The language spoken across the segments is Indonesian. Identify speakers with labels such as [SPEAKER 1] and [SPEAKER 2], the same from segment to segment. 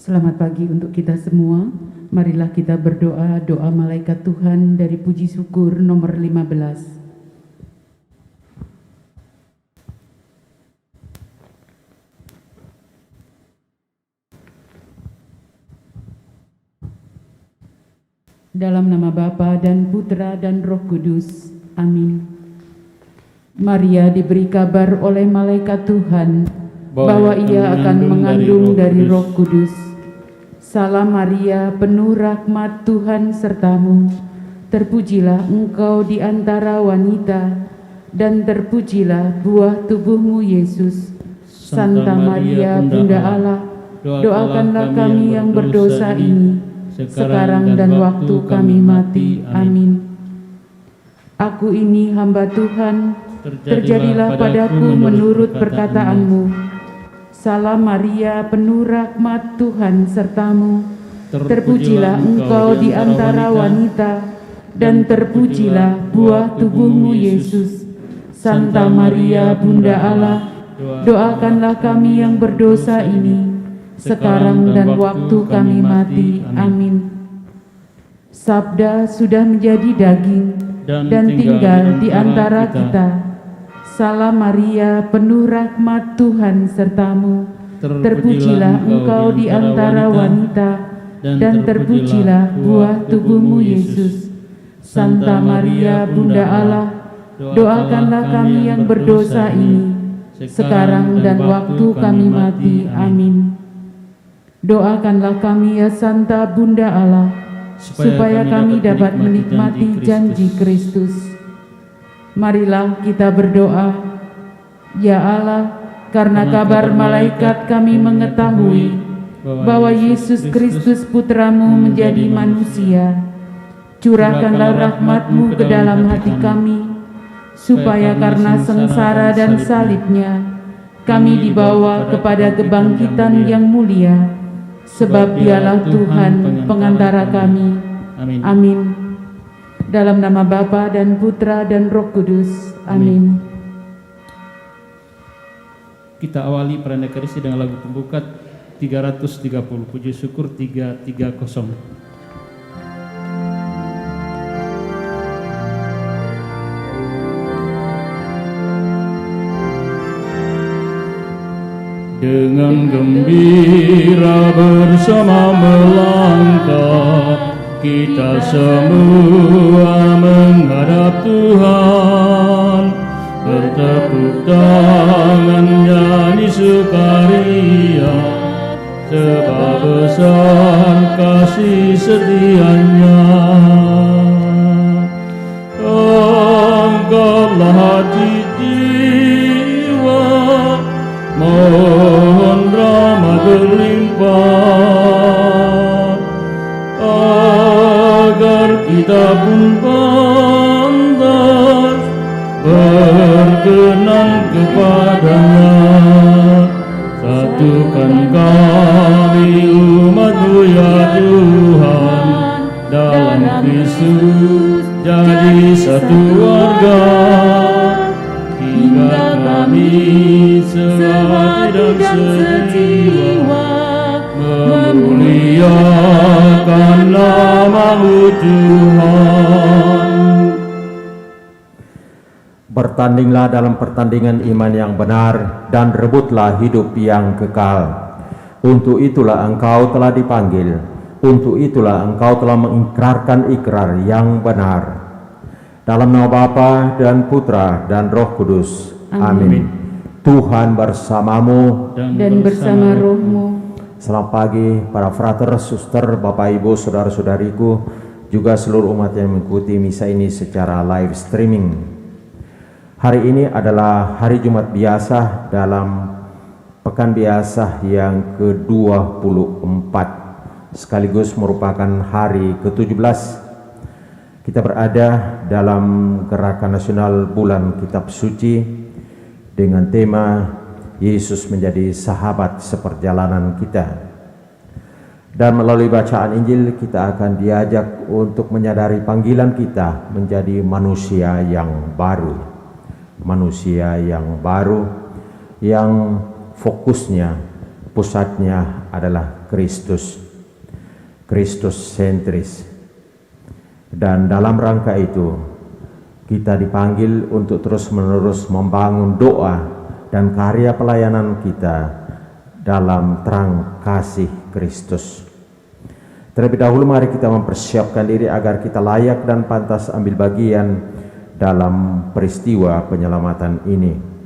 [SPEAKER 1] Selamat pagi untuk kita semua. Marilah kita berdoa doa malaikat Tuhan dari puji syukur nomor 15. Dalam nama Bapa dan Putra dan Roh Kudus. Amin. Maria diberi kabar oleh malaikat Tuhan bahwa ia akan mengandung dari Roh Kudus. Salam Maria, penuh rahmat Tuhan sertamu. Terpujilah engkau di antara wanita, dan terpujilah buah tubuhmu Yesus. Santa Maria, Bunda Allah, doakanlah kami yang berdosa ini, sekarang dan waktu kami mati. Amin. Aku ini hamba Tuhan, terjadilah padaku menurut perkataanmu. Salam Maria, penuh rahmat Tuhan sertamu. Terpujilah engkau di antara wanita, dan terpujilah buah tubuhmu Yesus. Santa Maria, Bunda Allah, doakanlah kami yang berdosa ini, sekarang dan waktu kami mati. Amin. Sabda sudah menjadi daging dan tinggal di antara kita. Salam Maria, penuh rahmat Tuhan sertamu. Terpujilah engkau di antara wanita, dan terpujilah buah tubuhmu Yesus. Santa Maria, Bunda Allah, doakanlah kami yang berdosa ini, sekarang dan waktu kami mati. Amin. Doakanlah kami ya Santa Bunda Allah, supaya kami dapat menikmati janji Kristus. Marilah kita berdoa. Ya Allah, karena kabar malaikat kami mengetahui bahwa Yesus Kristus Putramu menjadi manusia. Curahkanlah rahmat-Mu ke dalam hati kami, supaya karena sengsara dan salibnya, kami dibawa kepada kebangkitan yang mulia, sebab Dialah Tuhan pengantara kami. Amin. Dalam nama Bapa dan Putra dan Roh Kudus. Amin.
[SPEAKER 2] Kita awali perayaan Ekaristi dengan lagu pembuka 330, puji syukur 330. Dengan gembira bersama melangkah, kita semua menghadap Tuhan, bertepuk tangan nyanyi sukaria, sebab besar kasih setianya. Anggaplah hati jiwa, mohon rahmat berlimpah, agar kita pun pantas berkenan kepada-Nya. Satukan kami umat-Mu ya Tuhan, dalam Kristus jadi satu warga, hingga kami sehati dan sejiwa memuliakan nama-Mu Tuhan.
[SPEAKER 3] Bertandinglah dalam pertandingan iman yang benar, dan rebutlah hidup yang kekal. Untuk itulah engkau telah dipanggil, untuk itulah engkau telah mengikrarkan ikrar yang benar. Dalam nama Bapa dan Putra dan Roh Kudus. Amin. Tuhan bersamamu
[SPEAKER 1] dan bersama rohmu.
[SPEAKER 3] Selamat pagi para frater, suster, Bapak Ibu, saudara-saudariku, juga seluruh umat yang mengikuti misa ini secara live streaming. Hari ini adalah hari Jumat biasa dalam pekan biasa yang ke-24, sekaligus merupakan hari ke-17. Kita berada dalam gerakan nasional bulan Kitab Suci dengan tema Yesus menjadi sahabat seperjalanan kita. Dan melalui bacaan Injil kita akan diajak untuk menyadari panggilan kita menjadi manusia yang baru. Manusia yang baru, yang fokusnya pusatnya adalah Kristus, Kristus sentris. Dan dalam rangka itu, kita dipanggil untuk terus-menerus membangun doa dan karya pelayanan kita dalam terang kasih Kristus. Terlebih dahulu mari kita mempersiapkan diri agar kita layak dan pantas ambil bagian dalam peristiwa penyelamatan ini.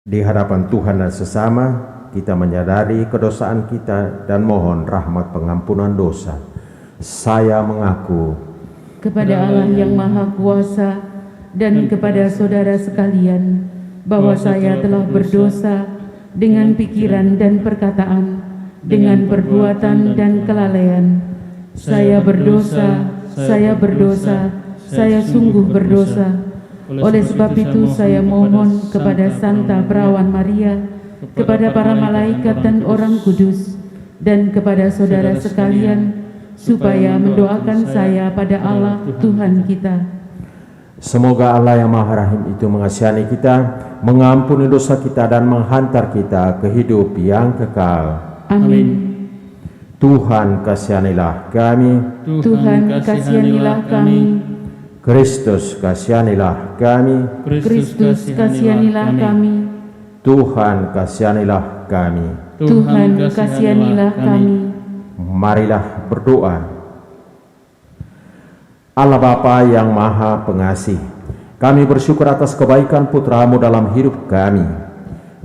[SPEAKER 3] Di hadapan Tuhan dan sesama, kita menyadari kedosaan kita dan mohon rahmat pengampunan dosa. Saya mengaku
[SPEAKER 1] kepada Allah yang Maha Kuasa dan kepada saudara sekalian bahwa saya telah berdosa dengan pikiran dan perkataan, dengan perbuatan dan kelalaian. Saya berdosa, saya sungguh berdosa. Oleh sebab itu saya mohon kepada Santa Perawan Maria, kepada para malaikat dan orang kudus, dan kepada saudara sekalian, supaya mendoakan saya pada Allah Tuhan kita.
[SPEAKER 3] semoga Allah yang Maha Rahim itu mengasihani kita, mengampuni dosa kita dan menghantar kita ke hidup yang kekal.
[SPEAKER 1] Amin.
[SPEAKER 3] Tuhan kasihanilah kami,
[SPEAKER 1] Tuhan kasihanilah kami,
[SPEAKER 3] Kristus kasihanilah kami,
[SPEAKER 1] Kristus kasihanilah kami,
[SPEAKER 3] Tuhan kasihanilah kami.
[SPEAKER 1] Tuhan kasihanilah kami.
[SPEAKER 3] Marilah berdoa. Allah Bapa yang Maha Pengasih, kami bersyukur atas kebaikan Putra-Mu dalam hidup kami.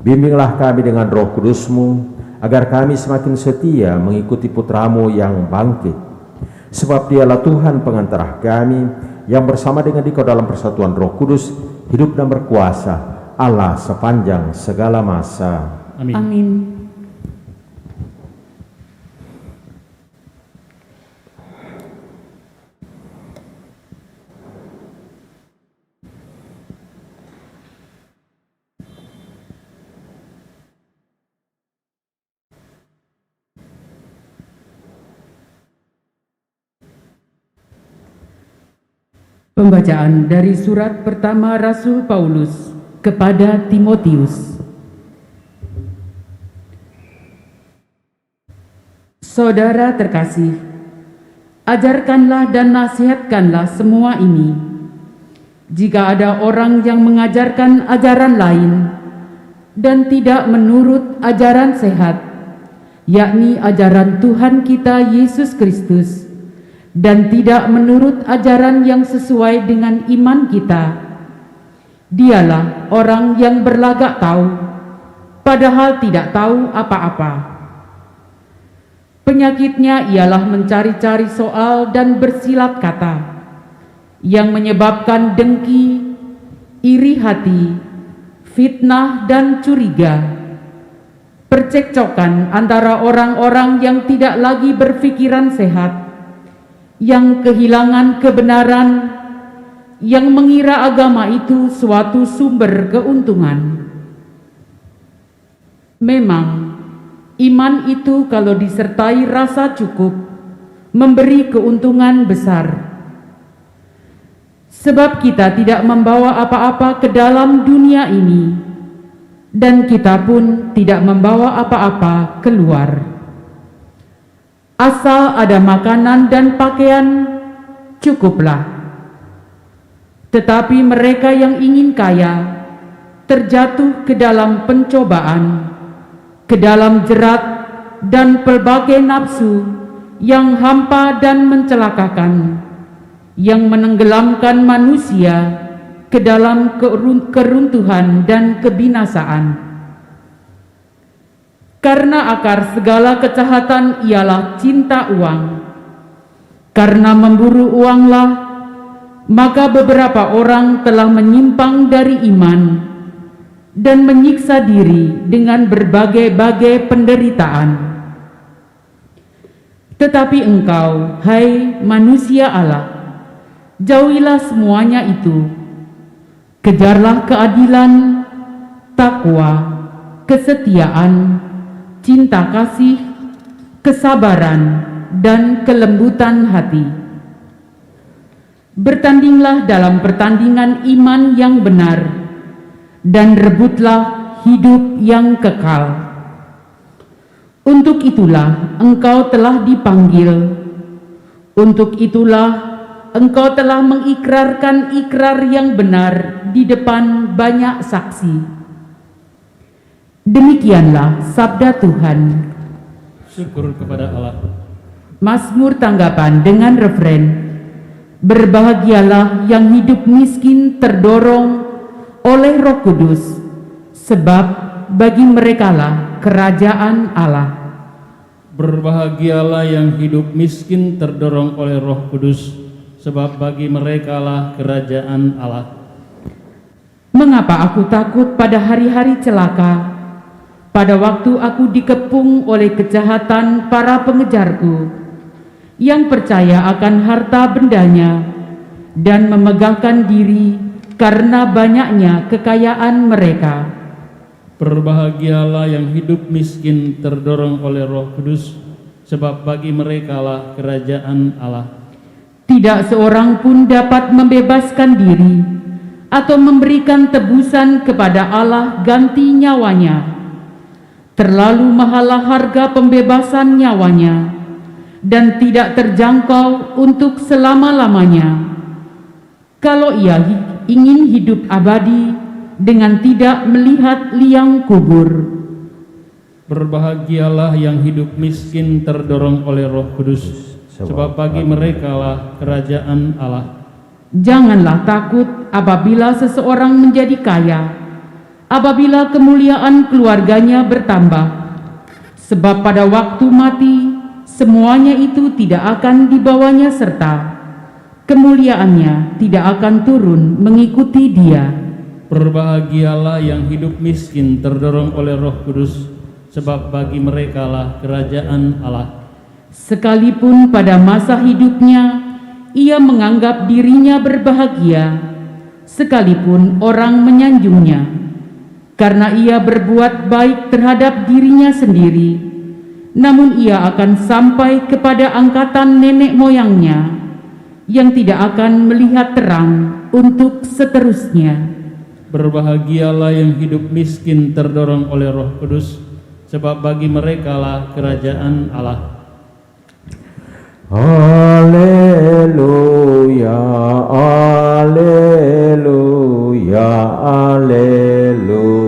[SPEAKER 3] Bimbinglah kami dengan Roh Kudus-Mu, agar kami semakin setia mengikuti Putra-Mu yang bangkit. Sebab Dialah Tuhan pengantara kami, yang bersama dengan Dikau dalam persatuan Roh Kudus, hidup dan berkuasa, Allah sepanjang segala masa.
[SPEAKER 2] Amin.
[SPEAKER 1] Amin. Pembacaan dari surat pertama Rasul Paulus kepada Timotius. Saudara terkasih, ajarkanlah dan nasihatkanlah semua ini. Jika ada orang yang mengajarkan ajaran lain dan tidak menurut ajaran sehat, yakni ajaran Tuhan kita Yesus Kristus, dan tidak menurut ajaran yang sesuai dengan iman kita, dialah orang yang berlagak tahu, padahal tidak tahu apa-apa. Penyakitnya ialah mencari-cari soal dan bersilat kata, yang menyebabkan dengki, iri hati, fitnah dan curiga, percekcokan antara orang-orang yang tidak lagi berpikiran sehat, yang kehilangan kebenaran, yang mengira agama itu suatu sumber keuntungan. Memang, iman itu kalau disertai rasa cukup, memberi keuntungan besar. Sebab kita tidak membawa apa-apa ke dalam dunia ini, dan kita pun tidak membawa apa-apa keluar. Asal ada makanan dan pakaian, cukuplah. Tetapi mereka yang ingin kaya, terjatuh ke dalam pencobaan, ke dalam jerat dan pelbagai nafsu yang hampa dan mencelakakan, yang menenggelamkan manusia ke dalam keruntuhan dan kebinasaan. Karena akar segala kejahatan ialah cinta uang. Karena memburu uanglah, maka beberapa orang telah menyimpang dari iman dan menyiksa diri dengan berbagai-bagai penderitaan. Tetapi engkau, hai manusia Allah, jauhilah semuanya itu. Kejarlah keadilan, takwa, kesetiaan, cinta kasih, kesabaran, dan kelembutan hati. Bertandinglah dalam pertandingan iman yang benar, dan rebutlah hidup yang kekal. Untuk itulah engkau telah dipanggil, untuk itulah engkau telah mengikrarkan ikrar yang benar di depan banyak saksi. Demikianlah sabda Tuhan.
[SPEAKER 2] Syukur kepada Allah.
[SPEAKER 1] Mazmur tanggapan dengan referen, berbahagialah yang hidup miskin terdorong oleh Roh Kudus, sebab bagi merekalah kerajaan Allah.
[SPEAKER 2] Berbahagialah yang hidup miskin terdorong oleh Roh Kudus, sebab bagi merekalah kerajaan Allah.
[SPEAKER 1] Mengapa aku takut pada hari-hari celaka, pada waktu aku dikepung oleh kejahatan para pengejarku, yang percaya akan harta bendanya dan memegahkan diri karena banyaknya kekayaan mereka.
[SPEAKER 2] Berbahagialah yang hidup miskin terdorong oleh Roh Kudus, sebab bagi merekalah kerajaan Allah.
[SPEAKER 1] Tidak seorang pun dapat membebaskan diri atau memberikan tebusan kepada Allah ganti nyawanya. Terlalu mahallah harga pembebasan nyawanya, dan tidak terjangkau untuk selama-lamanya. Kalau ia ingin hidup abadi dengan tidak melihat liang kubur.
[SPEAKER 2] Berbahagialah yang hidup miskin terdorong oleh Roh Kudus, sebab bagi merekalah kerajaan Allah.
[SPEAKER 1] Janganlah takut apabila seseorang menjadi kaya, apabila kemuliaan keluarganya bertambah, sebab pada waktu mati semuanya itu tidak akan dibawanya serta kemuliaannya tidak akan turun mengikuti dia.
[SPEAKER 2] Berbahagialah yang hidup miskin terdorong oleh Roh Kudus, sebab bagi merekalah kerajaan Allah.
[SPEAKER 1] Sekalipun pada masa hidupnya ia menganggap dirinya berbahagia, sekalipun orang menyanjungnya, karena ia berbuat baik terhadap dirinya sendiri, namun ia akan sampai kepada angkatan nenek moyangnya yang tidak akan melihat terang untuk seterusnya.
[SPEAKER 2] Berbahagialah yang hidup miskin terdorong oleh Roh Kudus, sebab bagi merekalah kerajaan Allah.
[SPEAKER 3] Haleluya, haleluya, haleluya.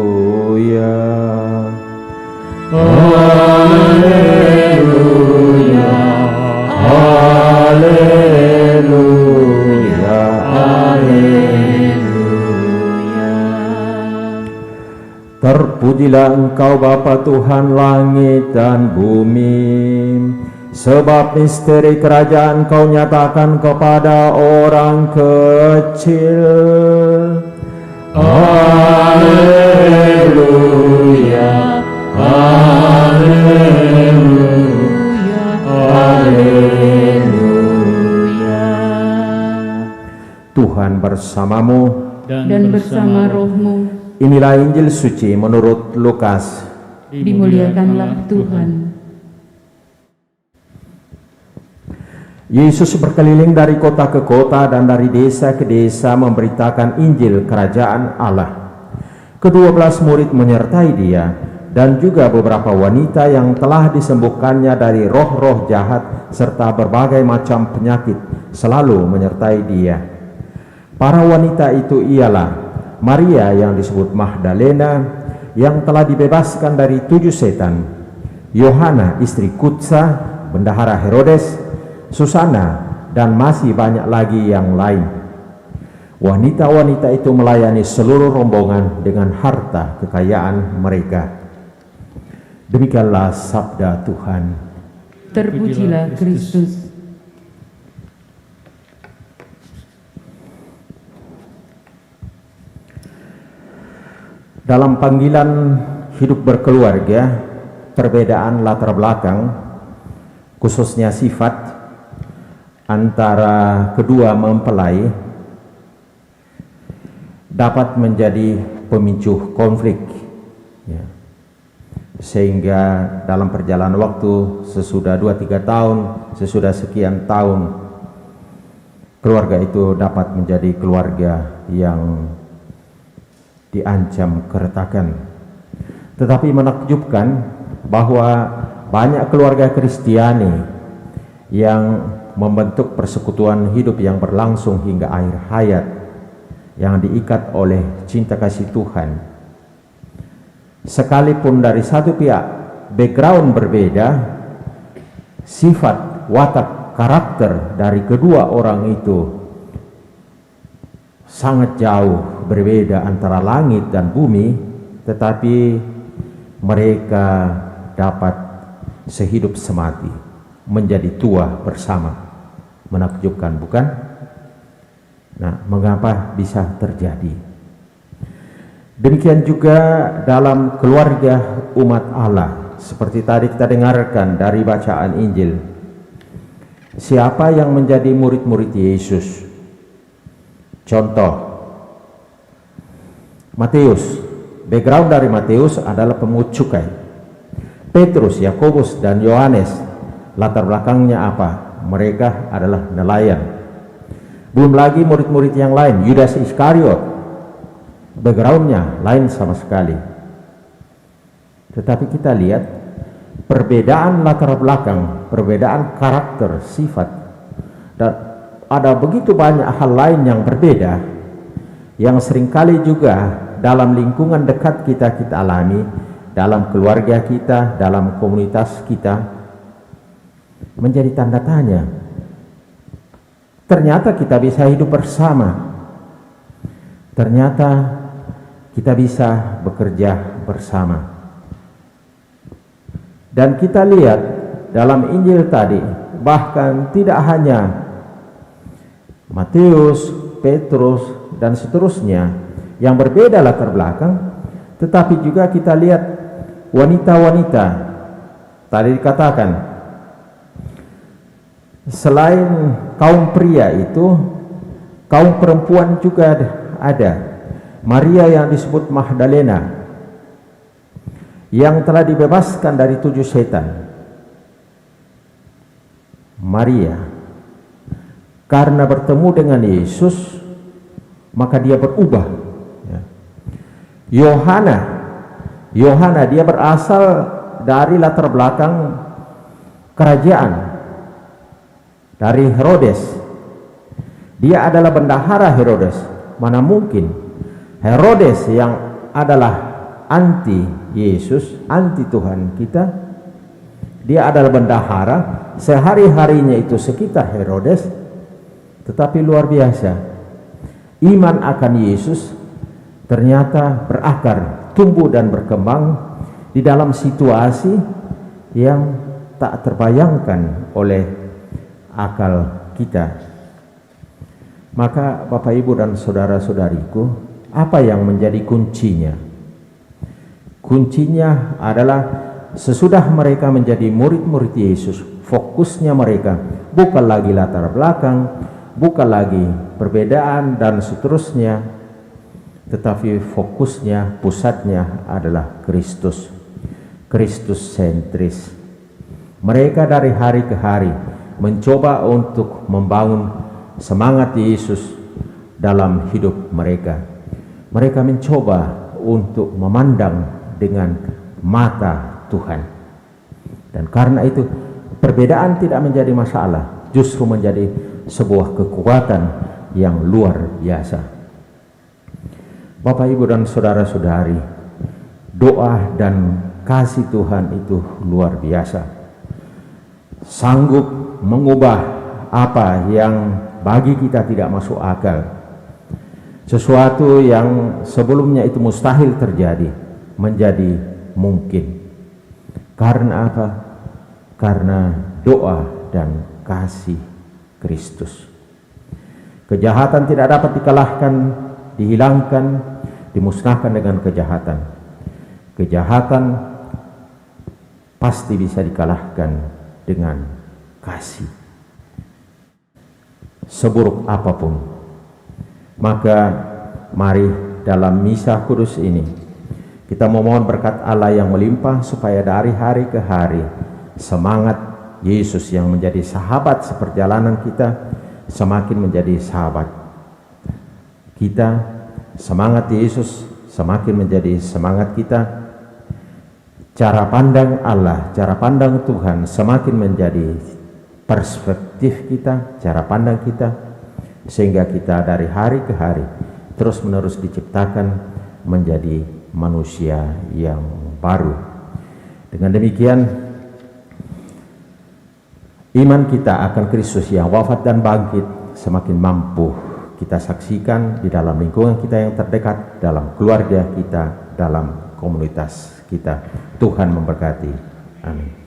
[SPEAKER 3] Haleluya, haleluya, haleluya. Terpujilah Engkau Bapa Tuhan langit dan bumi, sebab misteri kerajaan Kau nyatakan kepada orang kecil. Haleluya, haleluya, haleluya. Tuhan bersamamu
[SPEAKER 1] Dan bersama rohmu.
[SPEAKER 3] Inilah Injil suci menurut Lukas.
[SPEAKER 1] Dimuliakanlah Tuhan.
[SPEAKER 3] Yesus berkeliling dari kota ke kota dan dari desa ke desa memberitakan Injil Kerajaan Allah. Ke-12 murid menyertai dia, dan juga beberapa wanita yang telah disembuhkannya dari roh-roh jahat serta berbagai macam penyakit selalu menyertai dia. Para wanita itu ialah Maria yang disebut Magdalena, yang telah dibebaskan dari 7 setan, Yohana istri Kutsa, bendahara Herodes, Susana, dan masih banyak lagi yang lain. Wanita-wanita itu melayani seluruh rombongan dengan harta kekayaan mereka. Demikianlah sabda Tuhan.
[SPEAKER 1] Terpujilah Kristus.
[SPEAKER 3] Dalam panggilan hidup berkeluarga, perbedaan latar belakang, khususnya sifat antara kedua mempelai dapat menjadi pemicu konflik, ya. sehingga dalam perjalanan waktu sesudah 2-3 tahun, sesudah sekian tahun, keluarga itu dapat menjadi keluarga yang diancam keretakan. Tetapi menakjubkan bahwa banyak keluarga Kristiani yang membentuk persekutuan hidup yang berlangsung hingga akhir hayat, yang diikat oleh cinta kasih Tuhan. Sekalipun dari satu pihak background berbeda, sifat, watak, karakter dari kedua orang itu sangat jauh berbeda antara langit dan bumi, tetapi mereka dapat sehidup semati, menjadi tua bersama. Menakjubkan, bukan? Nah, mengapa bisa terjadi? Demikian juga dalam keluarga umat Allah, seperti tadi kita dengarkan dari bacaan Injil. Siapa yang menjadi murid-murid Yesus? Contoh, Matius. Background dari Matius adalah pemungut cukai. Petrus, Yakobus, dan Yohanes, latar belakangnya apa? Mereka adalah nelayan. Belum lagi murid-murid yang lain, Yudas Iskariot, backgroundnya lain sama sekali. Tetapi kita lihat perbedaan latar belakang, perbedaan karakter, sifat, dan ada begitu banyak hal lain yang berbeda, yang seringkali juga dalam lingkungan dekat kita alami, dalam keluarga kita, dalam komunitas kita, menjadi tanda tanya. Ternyata kita bisa hidup bersama, ternyata kita bisa bekerja bersama. Dan kita lihat dalam Injil tadi, bahkan tidak hanya Matius, Petrus, dan seterusnya yang berbeda latar belakang, tetapi juga kita lihat wanita-wanita. Tadi dikatakan, selain kaum pria itu, kaum perempuan juga ada. Maria yang disebut Magdalena, yang telah dibebaskan dari 7 setan. Maria, karena bertemu dengan Yesus, maka dia berubah. Yohana, dia berasal dari latar belakang kerajaan, dari Herodes. Dia adalah bendahara Herodes. Mana mungkin Herodes yang adalah anti Yesus, anti Tuhan kita, dia adalah bendahara, sehari-harinya itu sekitar Herodes. Tetapi luar biasa, iman akan Yesus ternyata berakar, tumbuh dan berkembang di dalam situasi yang tak terbayangkan oleh akal kita. Maka Bapak, Ibu, dan saudara-saudariku, apa yang menjadi kuncinya? Kuncinya adalah sesudah mereka menjadi murid-murid Yesus, fokusnya mereka bukan lagi latar belakang, bukan lagi perbedaan dan seterusnya, tetapi fokusnya, pusatnya adalah Kristus. Kristus sentris. Mereka dari hari ke hari mencoba untuk membangun semangat Yesus dalam hidup mereka. Mereka mencoba untuk memandang dengan mata Tuhan. Dan karena itu perbedaan tidak menjadi masalah, justru menjadi sebuah kekuatan yang luar biasa. Bapak, Ibu, dan saudara-saudari, doa dan kasih Tuhan itu luar biasa. Sanggup mengubah apa yang bagi kita tidak masuk akal. Sesuatu yang sebelumnya itu mustahil terjadi, menjadi mungkin. Karena apa? Karena doa dan kasih Kristus. Kejahatan tidak dapat dikalahkan, dihilangkan, dimusnahkan dengan kejahatan. Kejahatan pasti bisa dikalahkan dengan kasih. Seburuk apapun. Maka mari dalam misa kudus ini Kita memohon berkat Allah yang melimpah supaya dari hari ke hari semangat Yesus yang menjadi sahabat seperjalanan kita semakin menjadi sahabat kita, semangat Yesus semakin menjadi semangat kita, cara pandang Allah, cara pandang Tuhan semakin menjadi perspektif kita, cara pandang kita, sehingga kita dari hari ke hari terus menerus diciptakan menjadi manusia yang baru. Dengan demikian iman kita akan Kristus yang wafat dan bangkit semakin mampu kita saksikan di dalam lingkungan kita yang terdekat, dalam keluarga kita, dalam komunitas kita. Tuhan memberkati. Amin.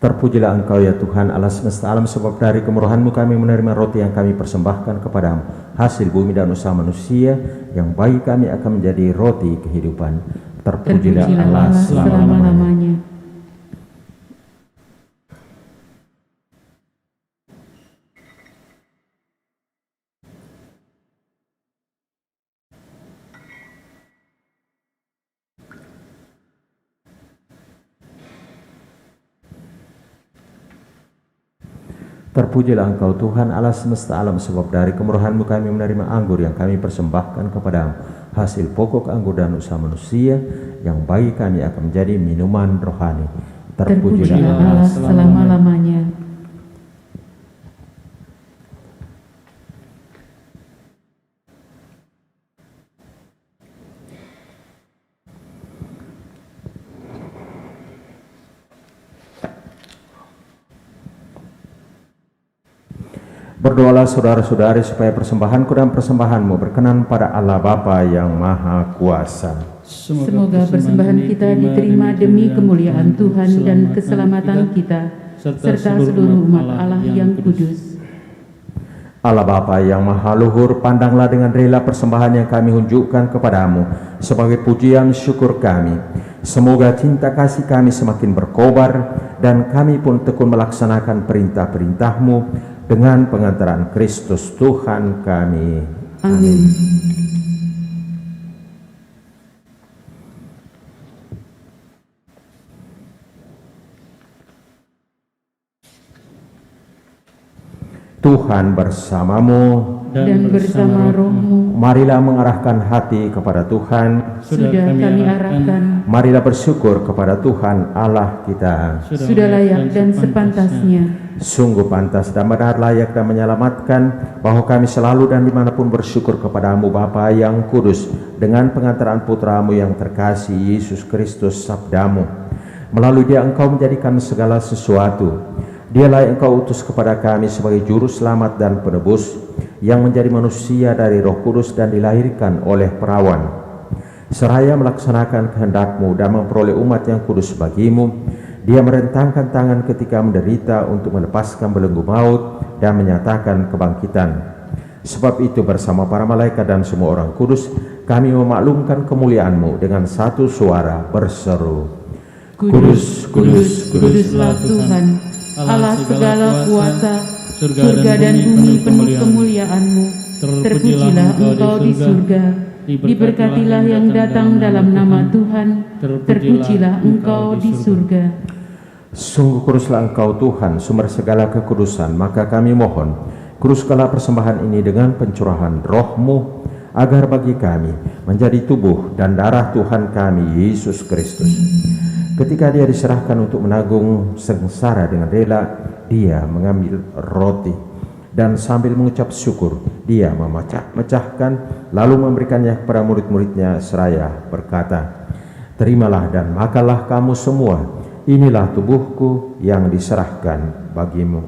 [SPEAKER 3] Terpujilah Engkau ya Tuhan Allah semesta alam, sebab dari kemurahan-Mu kami menerima roti yang kami persembahkan kepadamu, hasil bumi dan usaha manusia, yang bagi kami akan menjadi roti kehidupan. Terpujilah Allah selama-lamanya. Terpujilah Engkau Tuhan Allah semesta alam, sebab dari kemurahan-Mu kami menerima anggur yang kami persembahkan kepadamu, hasil pokok anggur dan usaha manusia, yang bagi kami akan menjadi minuman rohani. Terpujilah Allah selama-lamanya. Berdoalah saudara-saudari supaya persembahanku dan persembahanmu berkenan pada Allah Bapa yang Maha Kuasa.
[SPEAKER 1] Semoga persembahan kita diterima demi kemuliaan Tuhan dan keselamatan kita, serta seluruh umat Allah yang kudus.
[SPEAKER 3] Allah Bapa yang Maha Luhur, pandanglah dengan rela persembahan yang kami unjukkan kepadamu sebagai pujian syukur kami. Semoga cinta kasih kami semakin berkobar dan kami pun tekun melaksanakan perintah-perintah-Mu dengan pengantaran Kristus Tuhan kami. Amin. Tuhan bersamamu
[SPEAKER 1] dan bersama rohmu.
[SPEAKER 3] Marilah mengarahkan hati kepada Tuhan.
[SPEAKER 1] Sudah kami arahkan.
[SPEAKER 3] Marilah bersyukur kepada Tuhan Allah kita.
[SPEAKER 1] Sudah layak dan sepantasnya.
[SPEAKER 3] Sungguh pantas dan benar, layak dan menyelamatkan, bahwa kami selalu dan dimanapun bersyukur kepadamu Bapa yang kudus, dengan pengantaran Putramu yang terkasih Yesus Kristus sabdamu. Melalui Dia Engkau menjadikan segala sesuatu. Dialah yang Engkau utus kepada kami sebagai juru selamat dan penebus, yang menjadi manusia dari Roh Kudus dan dilahirkan oleh perawan. Seraya melaksanakan kehendak-Mu dan memperoleh umat yang kudus bagimu, Dia merentangkan tangan ketika menderita untuk melepaskan belenggu maut dan menyatakan kebangkitan. Sebab itu bersama para malaikat dan semua orang kudus, kami memaklumkan kemuliaan-Mu dengan satu suara berseru, Kudus, kudus,
[SPEAKER 1] kuduslah Tuhan, Allah segala kuasa, surga dan bumi penuh kemuliaan-Mu. Terpujilah Engkau di surga, diberkatilah yang datang dalam nama Tuhan, terpujilah Engkau di surga.
[SPEAKER 3] Sungguh kuduslah Engkau Tuhan, sumber segala kekudusan, maka kami mohon, kuduskanlah persembahan ini dengan pencurahan Roh-Mu, agar bagi kami menjadi tubuh dan darah Tuhan kami Yesus Kristus. Ketika Dia diserahkan untuk menanggung sengsara dengan rela, Dia mengambil roti dan sambil mengucap syukur, Dia memecahkan lalu memberikannya kepada murid-muridnya seraya berkata, Terimalah dan makanlah kamu semua, inilah tubuhku yang diserahkan bagimu.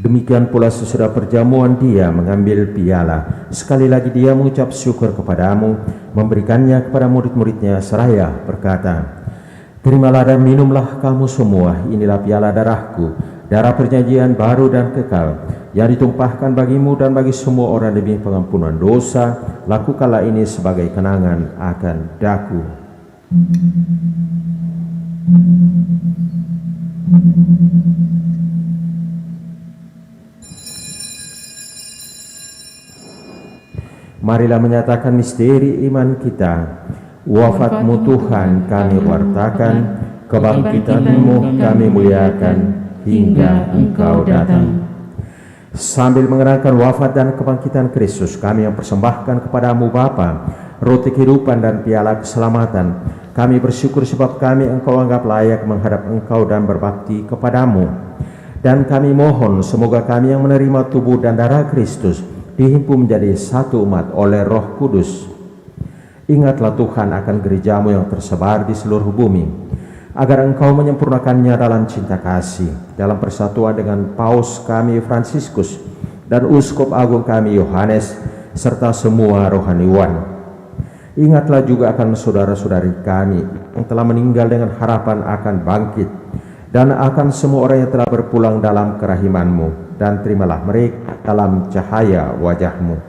[SPEAKER 3] Demikian pula sesudah perjamuan dia mengambil piala. Sekali lagi dia mengucap syukur kepadamu, memberikannya kepada murid-muridnya seraya berkata, "Terimalah dan minumlah kamu semua, inilah piala darahku, darah perjanjian baru dan kekal, yang ditumpahkan bagimu dan bagi semua orang demi pengampunan dosa. Lakukanlah ini sebagai kenangan akan daku." Marilah menyatakan misteri iman kita. Wafatmu Tuhan kami wartakan, kebangkitanmu kami muliakan, hingga Engkau datang. Sambil mengenangkan wafat dan kebangkitan Kristus, kami yang persembahkan kepadamu Bapa, roti kehidupan dan piala keselamatan. Kami bersyukur sebab kami Engkau anggap layak menghadap Engkau dan berbakti kepadamu. Dan kami mohon semoga kami yang menerima tubuh dan darah Kristus dihimpun menjadi satu umat oleh Roh Kudus. Ingatlah Tuhan akan gerejamu yang tersebar di seluruh bumi, agar Engkau menyempurnakannya dalam cinta kasih, dalam persatuan dengan Paus kami Fransiskus dan Uskup Agung kami Yohanes, serta semua rohaniwan. Ingatlah juga akan saudara-saudari kami yang telah meninggal dengan harapan akan bangkit, dan akan semua orang yang telah berpulang dalam kerahiman-Mu, dan terimalah mereka dalam cahaya wajah-Mu.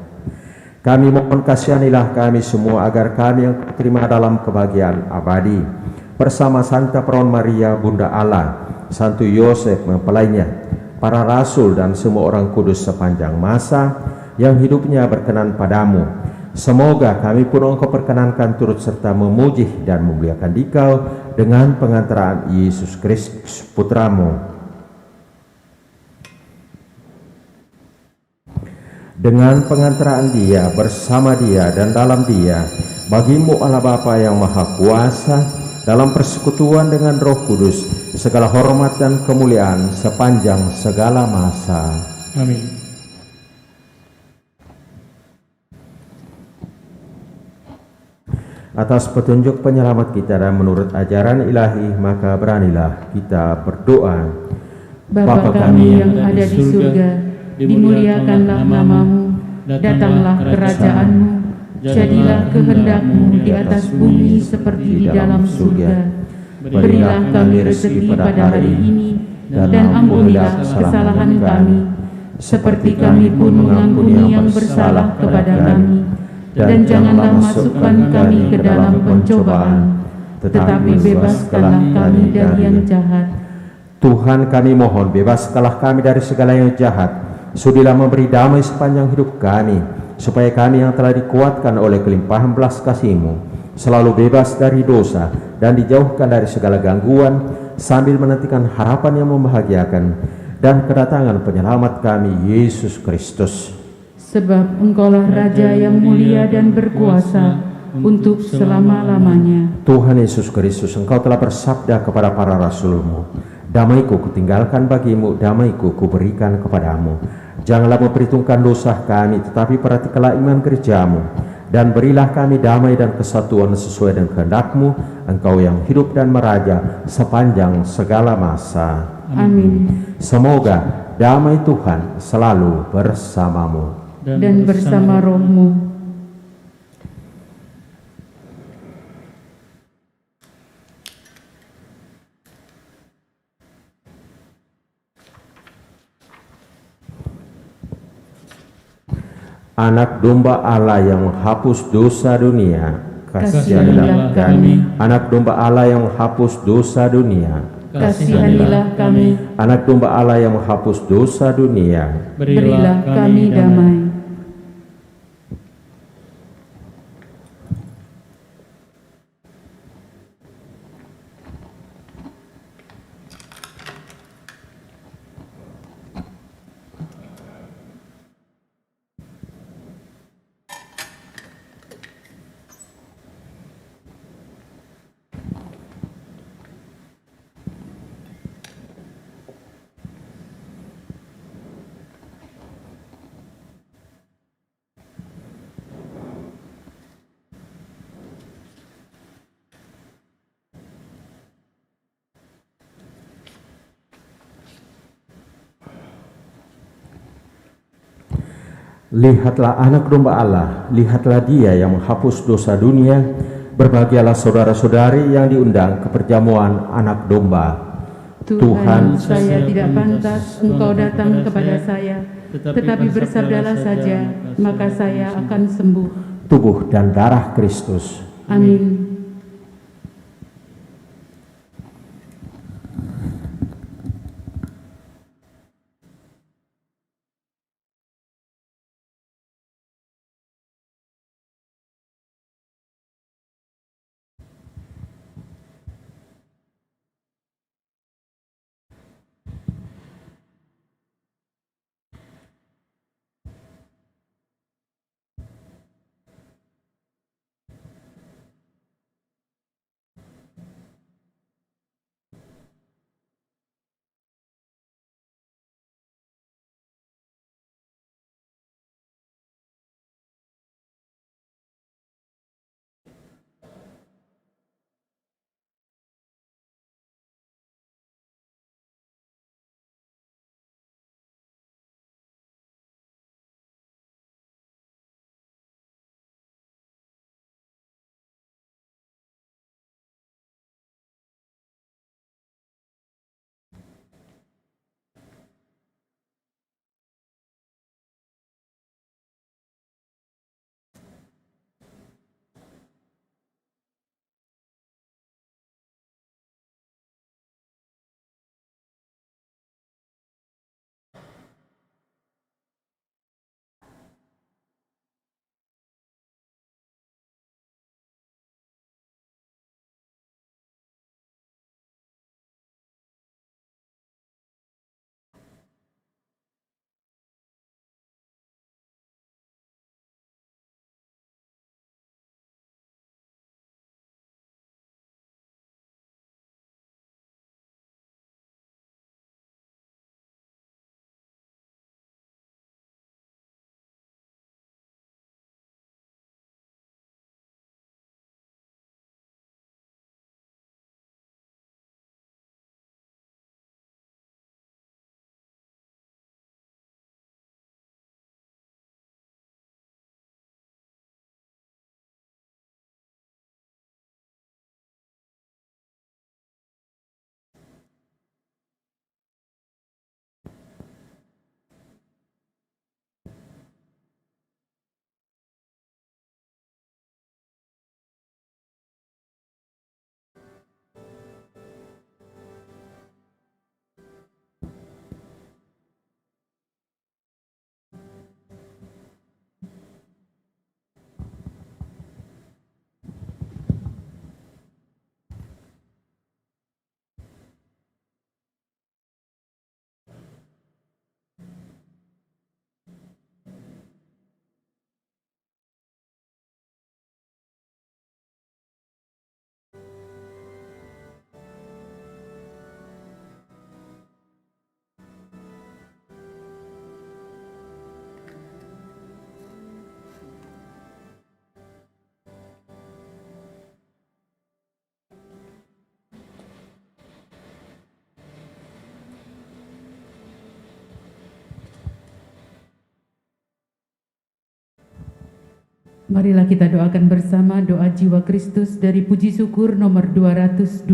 [SPEAKER 3] Kami mohon kasihanilah kami semua agar kami yang terima dalam kebahagiaan abadi bersama Santa Perawan Maria Bunda Allah, Santo Yosef mempelainya, para rasul dan semua orang kudus sepanjang masa yang hidupnya berkenan padamu. Semoga kami pun Engkau perkenankan turut serta memuji dan memuliakan Dikau dengan pengantaraan Yesus Kristus Putramu. Dengan pengantaraan Dia, bersama Dia, dan dalam Dia, bagimu Allah Bapa yang Maha Kuasa, dalam persekutuan dengan Roh Kudus, segala hormat dan kemuliaan sepanjang segala masa.
[SPEAKER 2] Amin.
[SPEAKER 3] Atas petunjuk penyelamat kita dan menurut ajaran ilahi, maka beranilah kita berdoa.
[SPEAKER 1] Bapa kami yang ada di surga, dimuliakanlah namamu, datanglah kerajaan-Mu, jadilah kehendak-Mu di atas bumi seperti di dalam surga. Berilah kami rezeki pada hari ini, dan ampunilah kesalahan kami, seperti kami pun mengampuni yang bersalah kepada kami. Dan janganlah masukkan kami ke dalam pencobaan, tetapi bebaskanlah kami dari yang jahat.
[SPEAKER 3] Tuhan, kami mohon, bebaskanlah kami dari segala yang jahat. Sudilah memberi damai sepanjang hidup kami, supaya kami yang telah dikuatkan oleh kelimpahan belas kasih-Mu selalu bebas dari dosa dan dijauhkan dari segala gangguan, sambil menantikan harapan yang membahagiakan dan kedatangan penyelamat kami, Yesus Kristus.
[SPEAKER 1] Sebab Engkaulah Raja yang mulia dan berkuasa untuk selama-lamanya.
[SPEAKER 3] Tuhan Yesus Kristus, Engkau telah bersabda kepada para rasul-Mu, "Damaiku kutinggalkan bagimu, damaiku kuberikan kepadamu. Janganlah memperhitungkan dosa kami, tetapi perhatikanlah iman gereja-Mu, dan berilah kami damai dan kesatuan sesuai dengan kehendak-Mu, Engkau yang hidup dan meraja sepanjang segala masa."
[SPEAKER 1] Amin.
[SPEAKER 3] Semoga damai Tuhan selalu bersamamu
[SPEAKER 1] Dan bersama rohmu.
[SPEAKER 3] Anak domba Allah yang menghapus dosa dunia,
[SPEAKER 1] Kasihanilah kami.
[SPEAKER 3] Anak domba Allah yang menghapus dosa dunia,
[SPEAKER 1] Kasihanilah kami.
[SPEAKER 3] Anak domba Allah yang menghapus dosa dunia,
[SPEAKER 1] Berilah kami damai.
[SPEAKER 3] Lihatlah anak domba Allah, lihatlah dia yang menghapus dosa dunia. Berbahagialah saudara-saudari yang diundang ke perjamuan anak domba.
[SPEAKER 1] Tuhan, saya tidak pantas Engkau datang kepada saya, tetapi bersabdalah saja, maka saya akan sembuh.
[SPEAKER 3] Tubuh dan darah Kristus.
[SPEAKER 1] Amin. Marilah kita doakan bersama doa jiwa Kristus dari puji syukur nomor 212.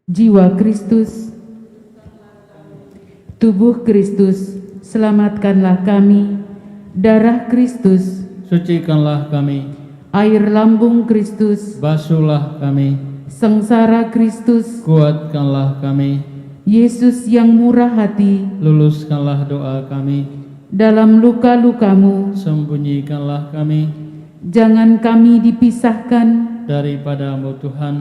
[SPEAKER 1] Jiwa Kristus, tubuh Kristus, selamatkanlah kami. Darah Kristus,
[SPEAKER 2] Sucikanlah kami.
[SPEAKER 1] air lambung Kristus,
[SPEAKER 2] Basuhlah kami.
[SPEAKER 1] sengsara Kristus,
[SPEAKER 2] Kuatkanlah kami.
[SPEAKER 1] Yesus yang murah hati,
[SPEAKER 2] Luluskanlah doa kami.
[SPEAKER 1] dalam luka-lukamu,
[SPEAKER 2] Sembunyikanlah kami
[SPEAKER 1] jangan kami dipisahkan
[SPEAKER 2] daripada-Mu Tuhan.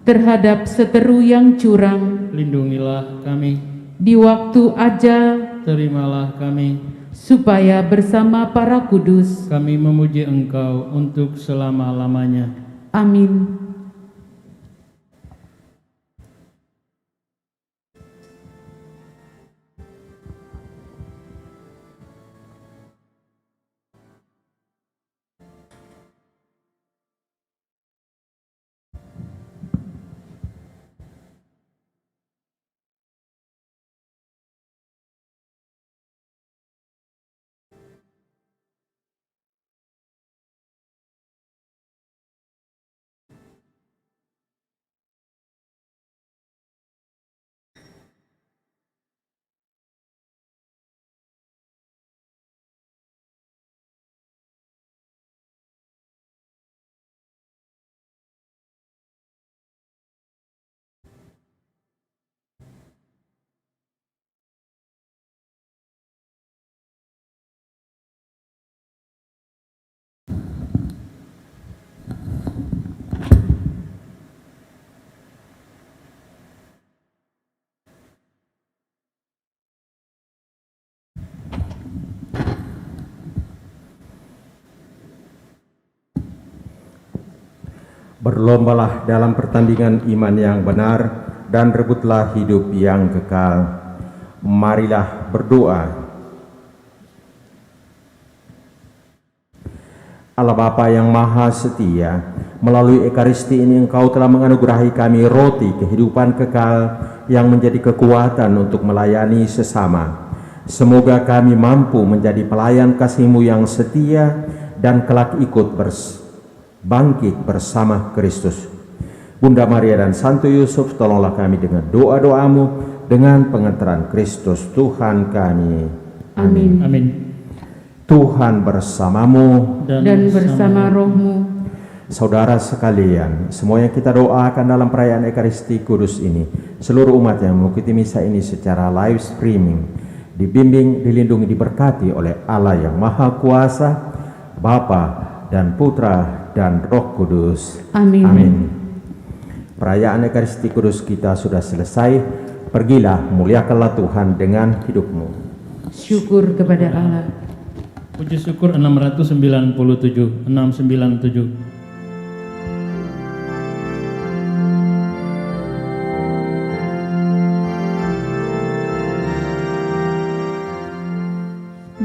[SPEAKER 1] terhadap seteru yang curang.
[SPEAKER 2] Lindungilah kami.
[SPEAKER 1] Di waktu ajal,
[SPEAKER 2] Terimalah kami.
[SPEAKER 1] supaya bersama para kudus.
[SPEAKER 2] Kami memuji Engkau untuk selama-lamanya.
[SPEAKER 1] Amin.
[SPEAKER 3] Berlombalah dalam pertandingan iman yang benar dan rebutlah hidup yang kekal. Marilah berdoa. Allah Bapa yang Maha Setia, melalui Ekaristi ini Engkau telah menganugerahi kami roti kehidupan kekal yang menjadi kekuatan untuk melayani sesama. Semoga kami mampu menjadi pelayan kasih-Mu yang setia dan kelak ikut bangkit bersama Kristus. Bunda Maria dan Santo Yusuf, tolonglah kami dengan doa-doamu, dengan pengantaran Kristus Tuhan kami.
[SPEAKER 1] Amin.
[SPEAKER 2] Amin.
[SPEAKER 3] Tuhan bersamamu
[SPEAKER 1] Dan bersama rohmu.
[SPEAKER 3] Saudara sekalian, semua yang kita doakan dalam perayaan Ekaristi Kudus ini, seluruh umat yang mengikuti misa ini secara live streaming, dibimbing, dilindungi, diberkati oleh Allah yang Maha Kuasa, Bapa dan Putra dan Roh Kudus.
[SPEAKER 1] Amin.
[SPEAKER 3] Amin. Perayaan Ekaristi Kudus kita sudah selesai. Pergilah, muliakanlah Tuhan dengan hidupmu.
[SPEAKER 1] Syukur kepada Allah.
[SPEAKER 2] Puji syukur 697.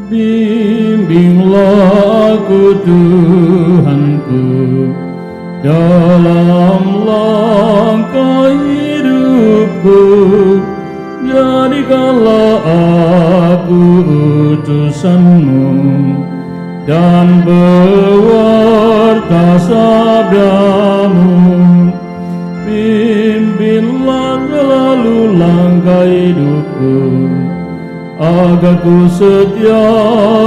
[SPEAKER 2] Bimbinglah aku Tuhanku dalam langkah hidupku, jadikanlah aku utusan-Mu dan pewarta sabda-Mu. Pimpinlah selalu langkah hidupku, agar ku setia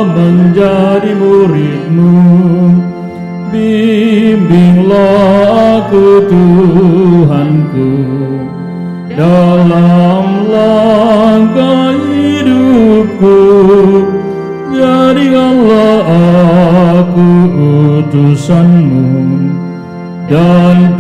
[SPEAKER 2] menjadi murid-Mu. Bimbinglah aku Tuhanku dalam langkah hidupku, jadikanlah aku utusan-Mu dan